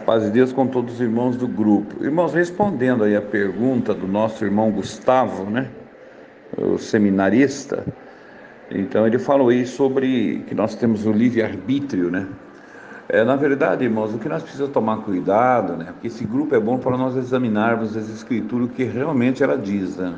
Paz de Deus com todos os irmãos do grupo. Irmãos, respondendo aí a pergunta do nosso irmão Gustavo, né, o seminarista, então ele falou aí sobre que nós temos o livre-arbítrio, né? Na verdade, irmãos, o que nós precisamos tomar cuidado, né, porque esse grupo é bom para nós examinarmos as escrituras, o que realmente ela diz, né?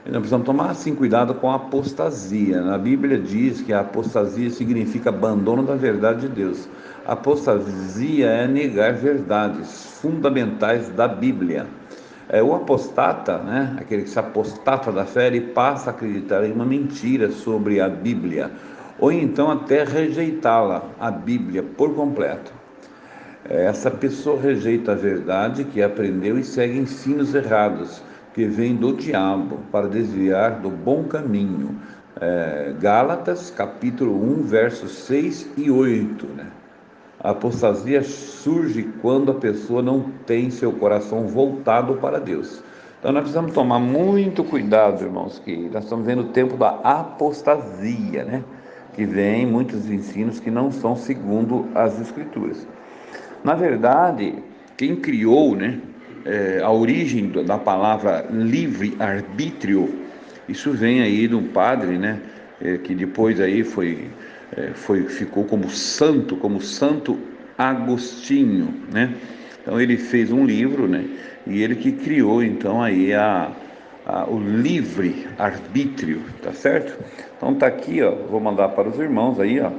E nós precisamos tomar, assim, cuidado com a apostasia. Na Bíblia diz que a apostasia significa abandono da verdade de Deus. A apostasia é negar verdades fundamentais da Bíblia. O apostata, né, aquele que se apostata da fé, ele passa a acreditar em uma mentira sobre a Bíblia, ou então até rejeitá-la, a Bíblia, por completo. Essa pessoa rejeita a verdade que aprendeu e segue ensinos errados, que vêm do diabo, para desviar do bom caminho. Gálatas, capítulo 1, versos 6 e 8, né? A apostasia surge quando a pessoa não tem seu coração voltado para Deus. Então nós precisamos tomar muito cuidado, irmãos, que nós estamos vendo o tempo da apostasia, né? Que vem muitos ensinos que não são segundo as Escrituras. Na verdade, quem criou, né, a origem da palavra livre-arbítrio, isso vem aí de um padre, né, que depois aí ficou como Santo Agostinho, né? Então ele fez um livro, né, e ele que criou então aí o livre-arbítrio, tá certo? Então tá aqui, ó, vou mandar para os irmãos aí, ó,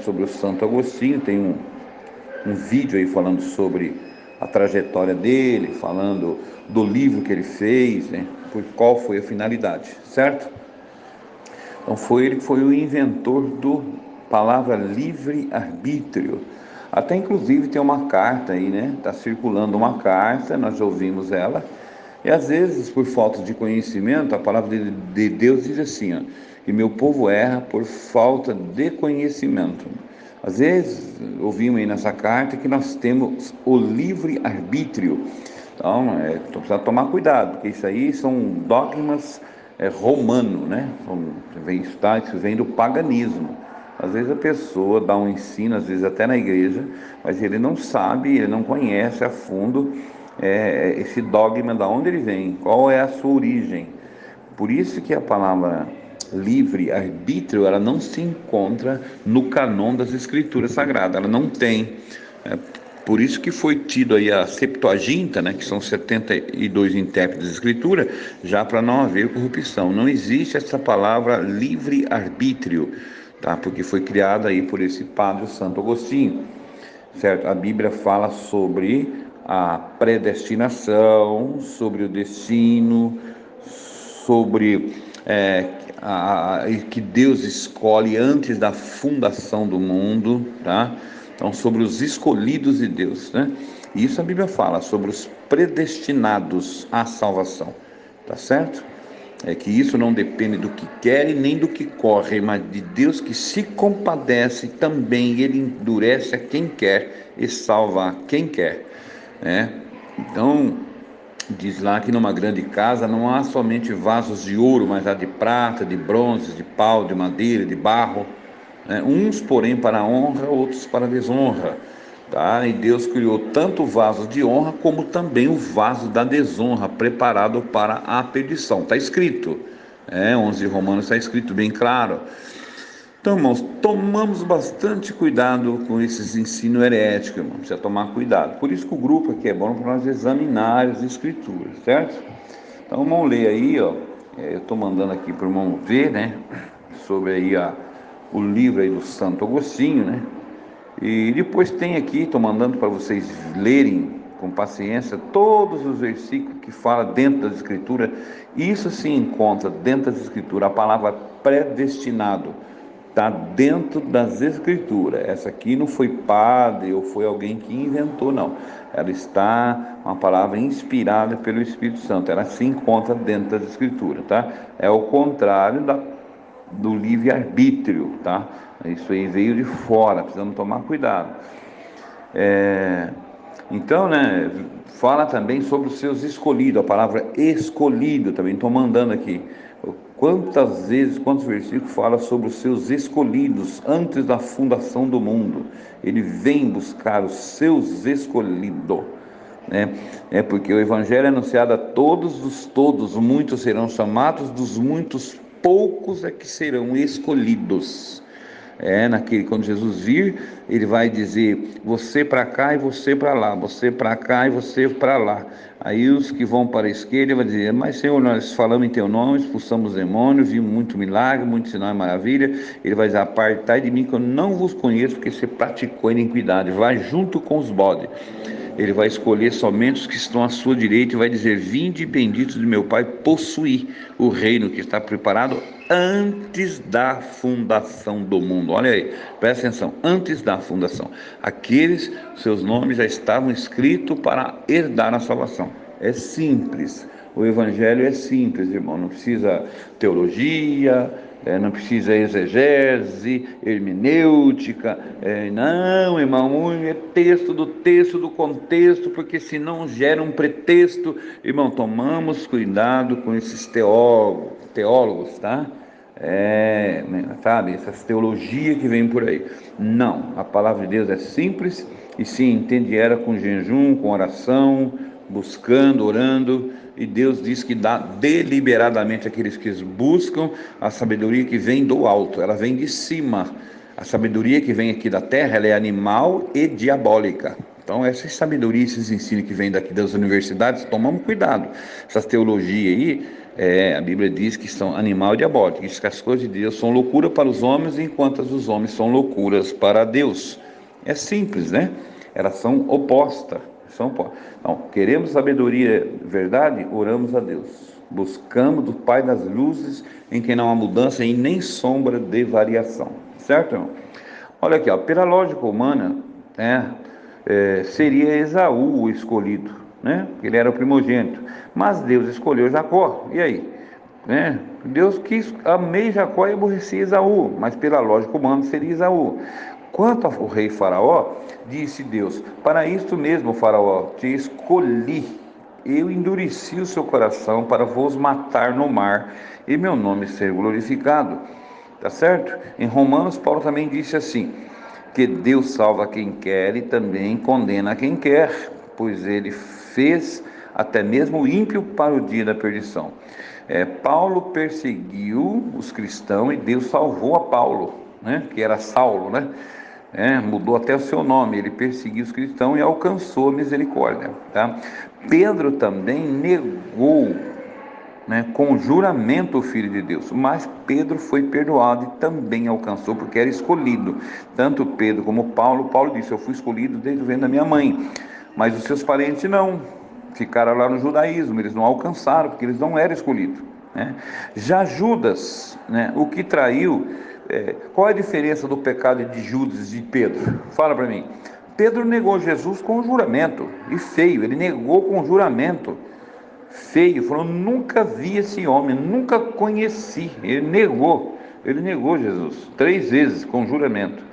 sobre o Santo Agostinho, tem um vídeo aí falando sobre a trajetória dele, falando do livro que ele fez, né? Por qual foi a finalidade, certo? Então ele que foi o inventor do palavra livre-arbítrio. Até inclusive tem uma carta aí, né? Está circulando uma carta, nós já ouvimos ela, e às vezes, por falta de conhecimento, a palavra de Deus diz assim, ó, que meu povo erra por falta de conhecimento. Às vezes, ouvimos aí nessa carta que nós temos o livre-arbítrio. Então, precisa tomar cuidado, porque isso aí são dogmas romanos, né? Isso vem do paganismo. Às vezes a pessoa dá um ensino, às vezes até na igreja, mas ele não sabe, ele não conhece a fundo esse dogma, da onde ele vem, qual é a sua origem. Por isso que a palavra livre-arbítrio, ela não se encontra no canon das Escrituras Sagradas, ela não tem. Por isso que foi tido aí a Septuaginta, né, que são 72 intérpretes de Escritura, já para não haver corrupção. Não existe essa palavra livre-arbítrio, tá? Porque foi criada aí por esse padre Santo Agostinho, certo? A Bíblia fala sobre a predestinação, sobre o destino, sobre que Deus escolhe antes da fundação do mundo, tá? Então, sobre os escolhidos de Deus, né? E isso a Bíblia fala sobre os predestinados à salvação, tá certo? Que isso não depende do que querem nem do que correm, mas de Deus que se compadece também, ele endurece a quem quer e salva a quem quer, né? Então, diz lá que numa grande casa não há somente vasos de ouro, mas há de prata, de bronze, de pau, de madeira, de barro, né? Uns, porém, para a honra, outros para a desonra, tá? E Deus criou tanto o vaso de honra como também o vaso da desonra, preparado para a perdição. Está escrito, 11 de Romanos está escrito bem claro. Então, irmãos, tomamos bastante cuidado com esses ensinos heréticos, irmãos. Precisa tomar cuidado. Por isso que o grupo aqui é bom para nós examinar as escrituras, certo? Então, vamos ler aí, ó. Eu estou mandando aqui para o irmão ver, né? Sobre aí o livro aí do Santo Agostinho, né? E depois tem aqui, estou mandando para vocês lerem com paciência todos os versículos que fala dentro das escrituras. Isso se encontra dentro das escrituras, a palavra predestinado está dentro das escrituras. Essa aqui não foi padre ou foi alguém que inventou, não. Ela está uma palavra inspirada pelo Espírito Santo. Ela se encontra dentro das escrituras, tá? É o contrário do livre-arbítrio, tá? Isso aí veio de fora, precisamos tomar cuidado. Então, né, fala também sobre os seus escolhidos, a palavra escolhido também, estou mandando aqui. Quantas vezes, quantos versículos fala sobre os seus escolhidos antes da fundação do mundo? Ele vem buscar os seus escolhidos, né? É porque o evangelho é anunciado a todos, muitos serão chamados, dos muitos poucos é que serão escolhidos. Quando Jesus vir, ele vai dizer: você para cá e você para lá, você para cá e você para lá. Aí os que vão para a esquerda vão dizer: mas Senhor, nós falamos em teu nome, expulsamos demônios, vimos muito milagre, muito sinal e maravilha. Ele vai dizer: apartai de mim que eu não vos conheço, porque você praticou iniquidade. Vai junto com os bodes. Ele vai escolher somente os que estão à sua direita e vai dizer: vinde benditos de meu Pai, possuir o reino que está preparado antes da fundação do mundo. Olha aí, presta atenção, antes da fundação. Aqueles, seus nomes já estavam escritos para herdar a salvação. É simples. O evangelho é simples, irmão. Não precisa teologia, não precisa exegese, hermenêutica, não, irmão, é texto do contexto, porque senão gera um pretexto. Irmão, tomamos cuidado com esses teólogos, tá? Sabe, essas teologias que vêm por aí. Não, a palavra de Deus é simples, e se entende era com jejum, com oração, buscando, orando, e Deus diz que dá deliberadamente àqueles que buscam a sabedoria que vem do alto, ela vem de cima. A sabedoria que vem aqui da terra, ela é animal e diabólica. Então, essa sabedoria, esses ensinos que vêm daqui das universidades, tomamos cuidado. Essas teologias aí, a Bíblia diz que são animal e diabólico, diz que as coisas de Deus são loucura para os homens, enquanto as dos homens são loucuras para Deus. É simples, né? Elas são opostas. Então, queremos sabedoria, verdade? Oramos a Deus. Buscamos do Pai das luzes, em quem não há mudança e nem sombra de variação. Certo, irmão? Olha aqui, ó, pela lógica humana, né, seria Esaú o escolhido, né? Ele era o primogênito. Mas Deus escolheu Jacó. E aí? Né? Deus quis, amei Jacó e aborreci Esaú, mas pela lógica humana seria Esaú. Quanto ao rei Faraó, disse Deus: para isto mesmo, Faraó, te escolhi. Eu endureci o seu coração para vos matar no mar e meu nome ser glorificado. Tá certo? Em Romanos, Paulo também disse assim: que Deus salva quem quer e também condena quem quer, pois ele fez até mesmo o ímpio para o dia da perdição. Paulo perseguiu os cristãos e Deus salvou a Paulo, né? Que era Saulo, né? Mudou até o seu nome. Ele perseguiu os cristãos e alcançou a misericórdia, tá? Pedro também negou, né, com juramento o Filho de Deus, mas Pedro foi perdoado e também alcançou, porque era escolhido. Tanto Pedro como Paulo disse: eu fui escolhido desde o ventre da minha mãe, mas os seus parentes não, ficaram lá no judaísmo, eles não alcançaram, porque eles não eram escolhidos, né? Já Judas, né, o que traiu, qual é a diferença do pecado de Judas e de Pedro? Fala para mim. Pedro negou Jesus com juramento, e feio, ele negou com juramento, feio, falou: nunca vi esse homem, nunca conheci. Ele negou Jesus 3 vezes com juramento.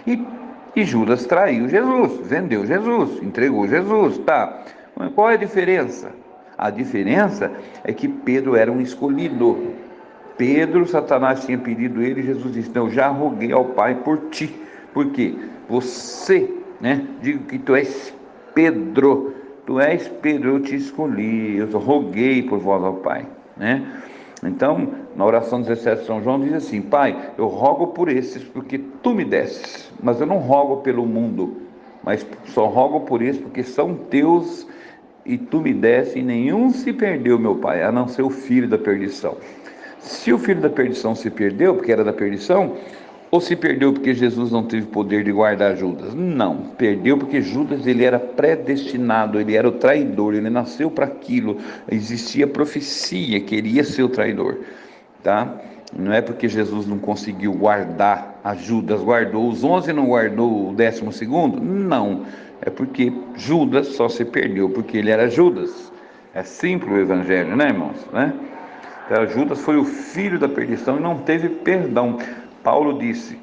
E Judas traiu Jesus, vendeu Jesus, entregou Jesus, tá? Mas qual é a diferença? A diferença é que Pedro era um escolhido. Pedro, Satanás tinha pedido ele, e Jesus disse: não, eu já roguei ao Pai por ti. Por quê? Você, né? Digo que tu és Pedro. Tu és Pedro, eu te escolhi, eu roguei por vós ao Pai, né? Então, na oração 17 de São João diz assim: Pai, eu rogo por esses, porque tu me desses, mas eu não rogo pelo mundo, mas só rogo por esses, porque são teus e tu me desse, e nenhum se perdeu, meu Pai, a não ser o filho da perdição. Se o filho da perdição se perdeu, porque era da perdição, ou se perdeu porque Jesus não teve poder de guardar Judas? Não, perdeu porque Judas, ele era predestinado, ele era o traidor, ele nasceu para aquilo, existia profecia que ele ia ser o traidor, tá? Não é porque Jesus não conseguiu guardar a Judas, guardou os 11 e não guardou o 12º? Não, é porque Judas só se perdeu porque ele era Judas. É simples o evangelho, né, irmãos? Né? Judas foi o filho da perdição e não teve perdão. Paulo disse: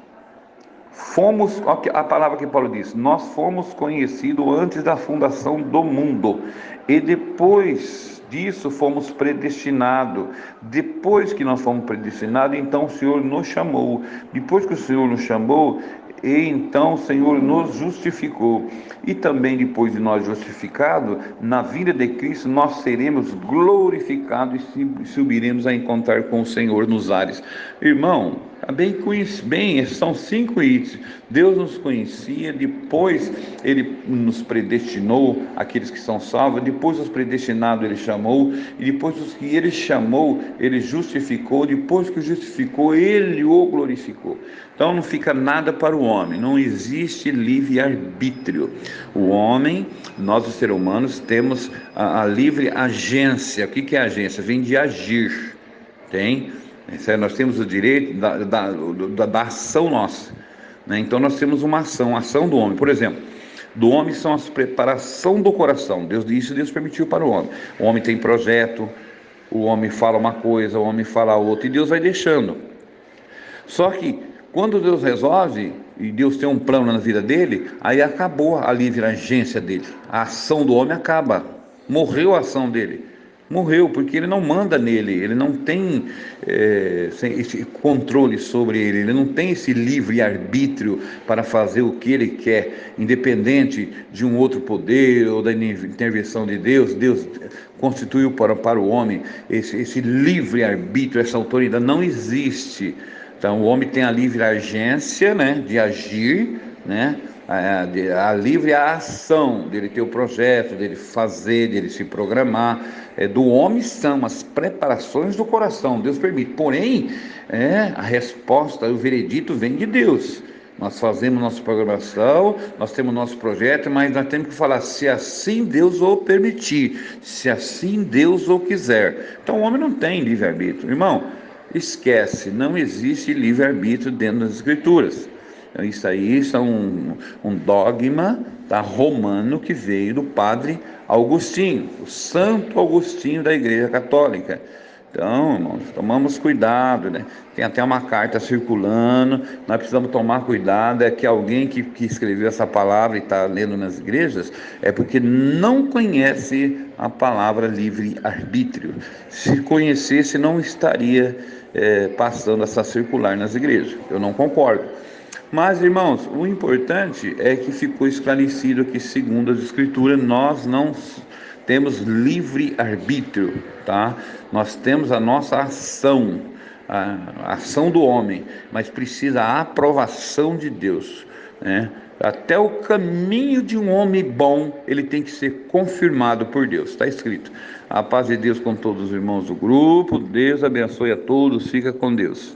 Fomos, olha a palavra que Paulo diz, nós fomos conhecidos antes da fundação do mundo, e depois disso fomos predestinados. Depois que nós fomos predestinados, então o Senhor nos chamou. Depois que o Senhor nos chamou, e então o Senhor nos justificou. E também depois de nós justificados, na vinda de Cristo, nós seremos glorificados e subiremos a encontrar com o Senhor nos ares. Irmão, bem, são 5 itens. Deus nos conhecia, depois Ele nos predestinou, aqueles que são salvos, depois os predestinados Ele chamou, e depois os que Ele chamou, Ele justificou, depois que o justificou, Ele o glorificou. Então não fica nada para o homem, não existe livre-arbítrio. O homem, nós os seres humanos, temos a livre agência. O que é agência? Vem de agir, tem? Nós temos o direito da ação nossa, né? Então nós temos uma ação, a ação do homem. Por exemplo, do homem são as preparação do coração. Deus permitiu para o homem. O homem tem projeto, o homem fala uma coisa, o homem fala outra, e Deus vai deixando. Só que quando Deus resolve, e Deus tem um plano na vida dele, aí acabou a livre agência dele. A ação do homem acaba. Morreu a ação dele. Morreu, porque ele não manda nele, ele não tem esse controle sobre ele, ele não tem esse livre-arbítrio para fazer o que ele quer, independente de um outro poder ou da intervenção de Deus. Deus constituiu para o homem esse livre-arbítrio, essa autoridade não existe. Então o homem tem a livre agência, né, de agir, né, a livre ação dele ter o projeto, dele fazer, dele se programar. Do homem são as preparações do coração, Deus permite. Porém, a resposta, o veredito vem de Deus. Nós fazemos nossa programação, nós temos nosso projeto, mas nós temos que falar se assim Deus o permitir, se assim Deus o quiser. Então o homem não tem livre-arbítrio, irmão. Esquece, não existe livre-arbítrio dentro das Escrituras. Isso aí é um dogma, tá, romano, que veio do padre Agostinho, o Santo Agostinho da Igreja Católica. Então, irmãos, tomamos cuidado, né? Tem até uma carta circulando, nós precisamos tomar cuidado. É que alguém que escreveu essa palavra e está lendo nas igrejas, é porque não conhece a palavra livre-arbítrio. Se conhecesse, não estaria passando essa circular nas igrejas. Eu não concordo. Mas, irmãos, o importante é que ficou esclarecido que, segundo as Escrituras, nós não temos livre-arbítrio, tá? Nós temos a nossa ação, a ação do homem, mas precisa a aprovação de Deus, né? Até o caminho de um homem bom, ele tem que ser confirmado por Deus, está escrito. A paz de Deus com todos os irmãos do grupo. Deus abençoe a todos, fica com Deus.